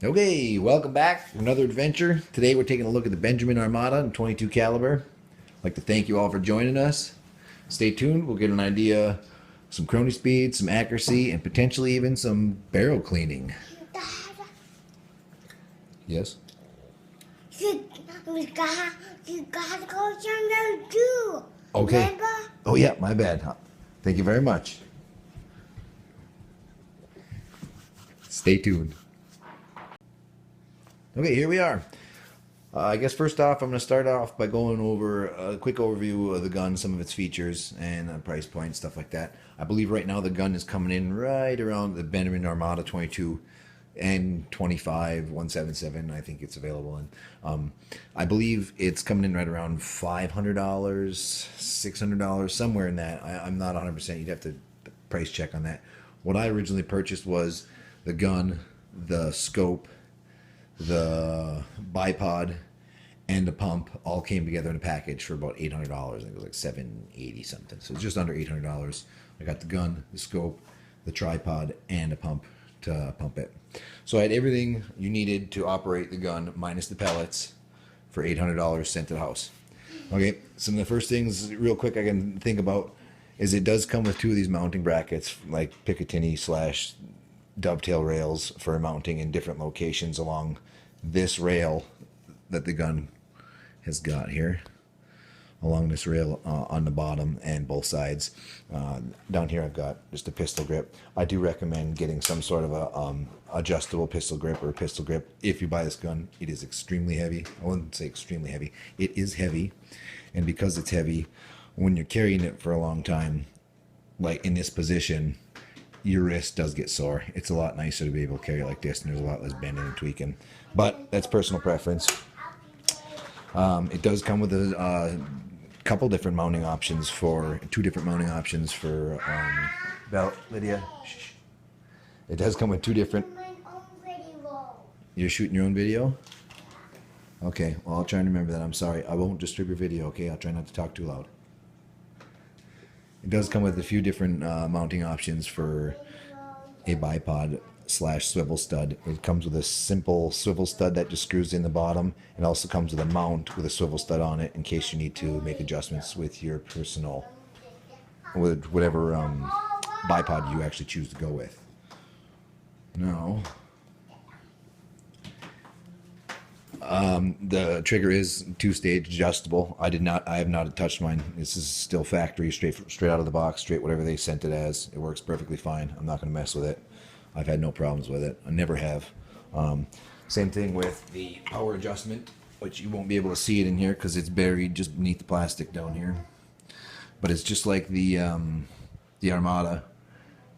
Okay, welcome back for another adventure. Today we're taking a look at the Benjamin Armada in 22 caliber. I'd like to thank you all for joining us. Stay tuned, we'll get an idea, some Chrony speed, some accuracy, and potentially even some barrel cleaning. Yes? We got to go somewhere too. Okay. Remember? Oh yeah, my bad. Thank you very much. Stay tuned. Okay, here we are. I guess first off, I'm going to start off by going over a quick overview of the gun, some of its features, and price point, stuff like that. I believe right now the gun is coming in right around the Benjamin Armada 22 and 25 177. I think it's available in. I believe it's coming in right around $500, $600, somewhere in that. I'm not 100%. You'd have to price check on that. What I originally purchased was the gun, the scope, the bipod, and the pump all came together in a package for about $800. I think it was like $780 something. So it's just under $800. I got the gun, the scope, the tripod, and a pump to pump it. So I had everything you needed to operate the gun minus the pellets for $800 sent to the house. Okay, some of the first things real quick I can think about is it does come with two of these mounting brackets, like Picatinny / dovetail rails for mounting in different locations along this rail that the gun has got here, along this rail on the bottom and both sides. Down here I've got just a pistol grip. I do recommend getting some sort of a adjustable pistol grip or a pistol grip if you buy this gun. It is extremely heavy. I wouldn't say extremely heavy. It is heavy, and because it's heavy, when you're carrying it for a long time, like in this position, your wrist does get sore. It's a lot nicer to be able to carry it like this, and there's a lot less bending and tweaking. But that's personal preference. It does come with a couple different mounting options for two different mounting options for belt. Lydia, shh. It does come with two different. You're shooting your own video? Okay, well I'll try and remember that. I'm sorry. I won't disturb your video, okay? I'll try not to talk too loud. It does come with a few different mounting options for a bipod / swivel stud. It comes with a simple swivel stud that just screws in the bottom. It also comes with a mount with a swivel stud on it in case you need to make adjustments with your personal, with whatever bipod you actually choose to go with. Now, the trigger is two-stage adjustable. I have not touched mine. This is still factory, straight out of the box, straight whatever they sent it as. It works perfectly fine. I'm not going to mess with it. I've had no problems with it. I never have. Same thing with the power adjustment, which you won't be able to see it in here because it's buried just beneath the plastic down here. But it's just like the Armada,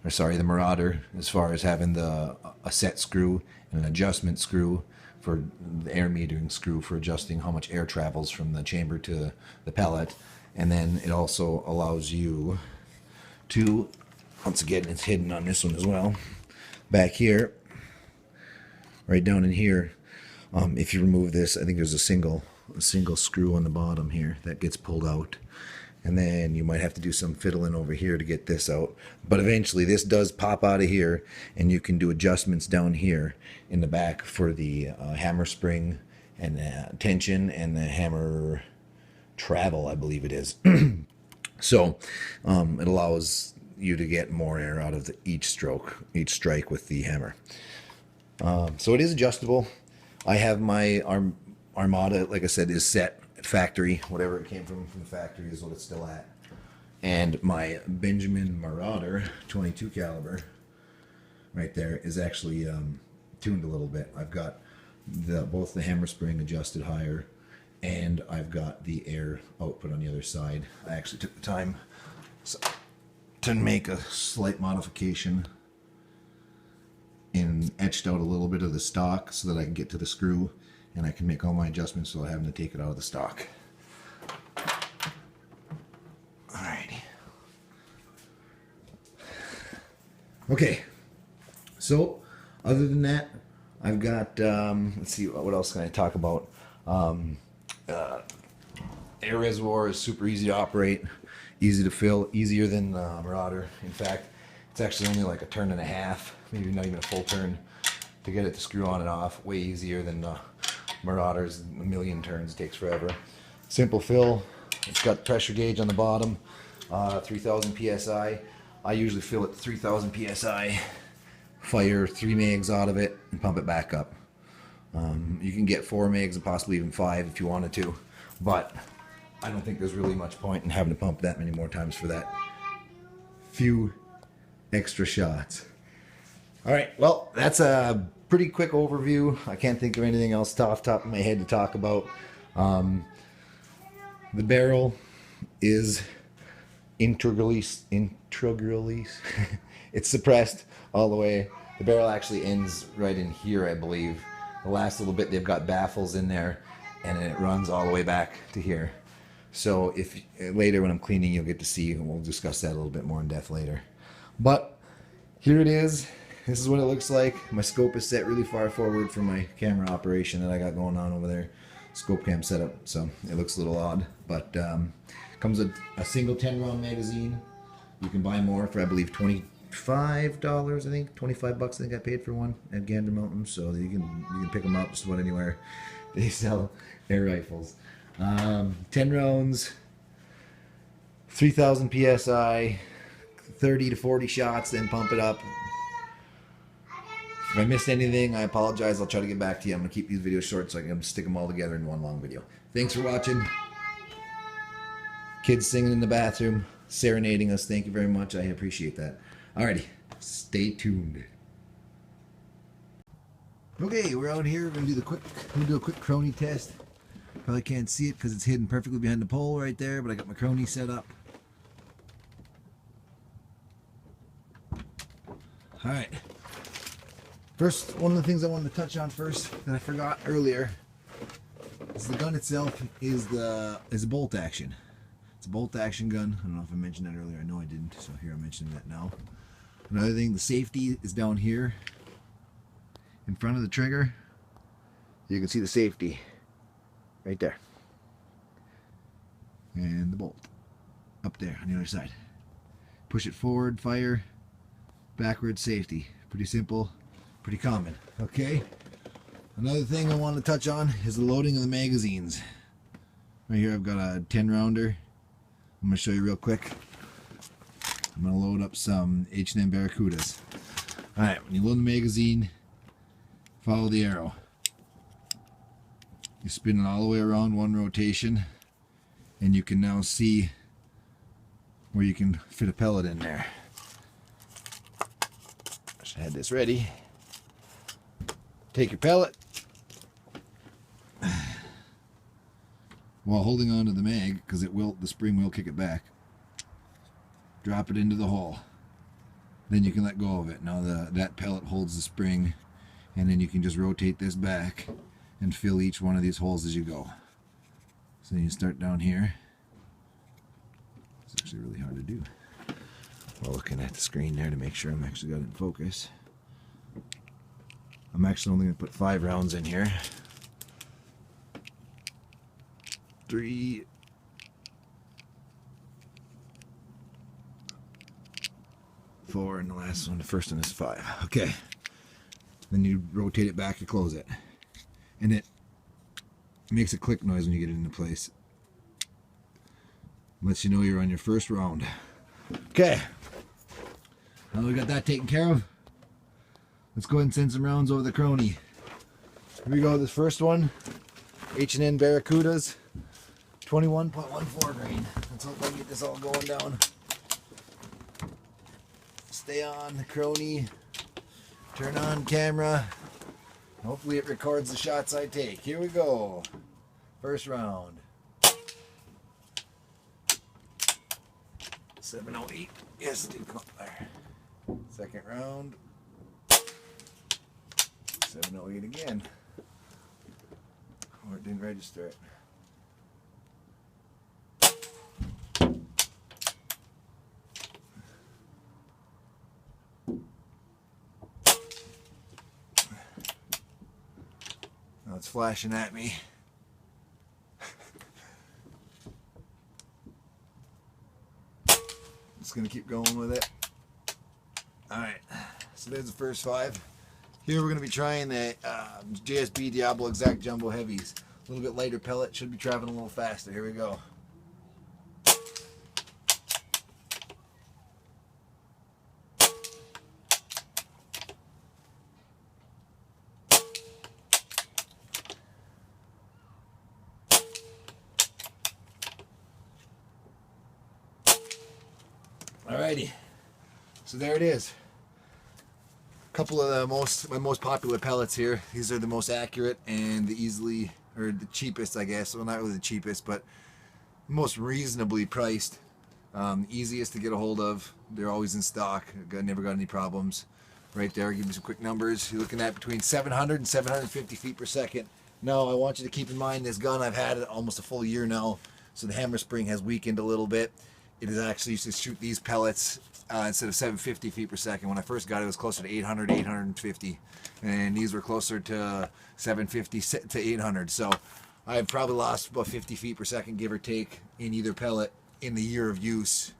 or sorry, the Marauder, as far as having a set screw and an adjustment screw for the air metering screw for adjusting how much air travels from the chamber to the pellet. And then it also allows you to, once again, it's hidden on this one as well, back here, right down in here, if you remove this, I think there's a single screw on the bottom here that gets pulled out. And then you might have to do some fiddling over here to get this out. But eventually this does pop out of here, and you can do adjustments down here in the back for the hammer spring and tension and the hammer travel, I believe it is. So it allows you to get more air out of each strike with the hammer. So it is adjustable. I have my Armada, like I said, is set factory. Whatever it came from the factory is what it's still at. And my Benjamin Marauder 22 caliber right there is actually tuned a little bit. I've got both the hammer spring adjusted higher, and I've got the air output on the other side. I actually took the time to make a slight modification and etched out a little bit of the stock so that I can get to the screw and I can make all my adjustments without having to take it out of the stock. Alrighty. Okay, so other than that, I've got, let's see, what else can I talk about? Air reservoir is super easy to operate, easy to fill, easier than Marauder. In fact, it's actually only like a turn and a half, maybe not even a full turn to get it to screw on and off. Way easier than Marauder's. A million turns, it takes forever. Simple fill. It's got pressure gauge on the bottom, 3000 psi. I usually fill it 3000 psi, fire 3 megs out of it, and pump it back up. You can get 4 megs and possibly even 5 if you wanted to, but I don't think there's really much point in having to pump that many more times for that few extra shots. All right, well, that's a pretty quick overview. I can't think of anything else off the top of my head to talk about. The barrel is integrally it's suppressed all the way. The barrel actually ends right in here, I believe. The last little bit, they've got baffles in there, and then it runs all the way back to here. So if later when I'm cleaning, you'll get to see, and we'll discuss that a little bit more in depth later. But here it is. This is what it looks like. My scope is set really far forward for my camera operation that I got going on over there. Scope cam setup, so it looks a little odd, but comes with a single 10-round magazine. You can buy more for, I believe, $25. I think $25 I think I paid for one at Gander Mountain. So you can pick them up just about anywhere they sell air rifles. 10 rounds, 3000 psi, 30 to 40 shots, then pump it up. If I missed anything, I apologize. I'll try to get back to you. I'm going to keep these videos short so I can stick them all together in one long video. Thanks for watching. Kids singing in the bathroom, serenading us. Thank you very much. I appreciate that. Alrighty, stay tuned. Okay, we're out here. We're going to do a quick Chrony test. Probably can't see it because it's hidden perfectly behind the pole right there, but I got my Chrony set up. Alright. First, one of the things I wanted to touch on first that I forgot earlier is the gun itself is a bolt action. It's a bolt action gun. I don't know if I mentioned that earlier. I know I didn't, so here I'm mentioning that now. Another thing, the safety is down here in front of the trigger. You can see the safety right there. And the bolt up there on the other side. Push it forward, fire, backward, safety. Pretty simple. Pretty common. Okay. Another thing I want to touch on is the loading of the magazines. Right here I've got a 10 rounder. I'm going to show you real quick. I'm going to load up some H&M Barracudas. Alright, when you load the magazine, follow the arrow. You spin it all the way around one rotation, and you can now see where you can fit a pellet in there. I should have this ready. Take your pellet while holding on to the mag, because the spring will kick it back. Drop it into the hole. Then you can let go of it. Now that pellet holds the spring, and then you can just rotate this back and fill each one of these holes as you go. So you start down here. It's actually really hard to do while looking at the screen there to make sure I'm actually got it in focus. I'm actually only going to put 5 rounds in here. 3, 4, and the last one, the first one is 5. Okay. Then you rotate it back and close it. And it makes a click noise when you get it into place. Lets you know you're on your first round. Okay. Now we got that taken care of. Let's go ahead and send some rounds over the Chrony. Here we go, this first one. H&N Barracudas. 21.14 grain. Let's hope I can get this all going down. Stay on the Chrony. Turn on camera. Hopefully it records the shots I take. Here we go. First round. 708. Yes, it did come up there. Second round. 708 again. Or it didn't register it. Now it's flashing at me. Just gonna keep going with it. Alright, so there's the first 5. Here we're going to be trying the JSB Diablo Exact Jumbo Heavies. A little bit lighter pellet, should be traveling a little faster. Here we go. Alrighty, so there it is. A couple of my most popular pellets here. These are the most accurate and the cheapest, I guess. Well, not really the cheapest, but most reasonably priced. Easiest to get a hold of. They're always in stock. Never got any problems. Right there, give me some quick numbers. You're looking at between 700 and 750 feet per second. Now, I want you to keep in mind this gun, I've had it almost a full year now, so the hammer spring has weakened a little bit. It is actually used to shoot these pellets instead of 750 feet per second. When I first got it, it was closer to 800, 850. And these were closer to 750 to 800. So I've probably lost about 50 feet per second, give or take, in either pellet in the year of use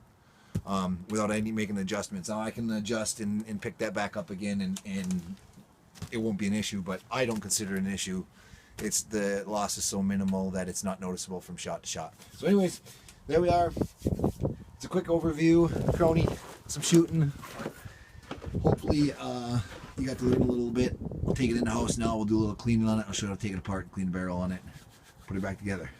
without any making adjustments. Now I can adjust and pick that back up again, and it won't be an issue, but I don't consider it an issue. It's the loss is so minimal that it's not noticeable from shot to shot. So anyways, there we are. It's a quick overview, Chrony, some shooting. Hopefully you got to learn a little bit. We'll take it in the house now. We'll do a little cleaning on it. I'll show you how to take it apart and clean the barrel on it. Put it back together.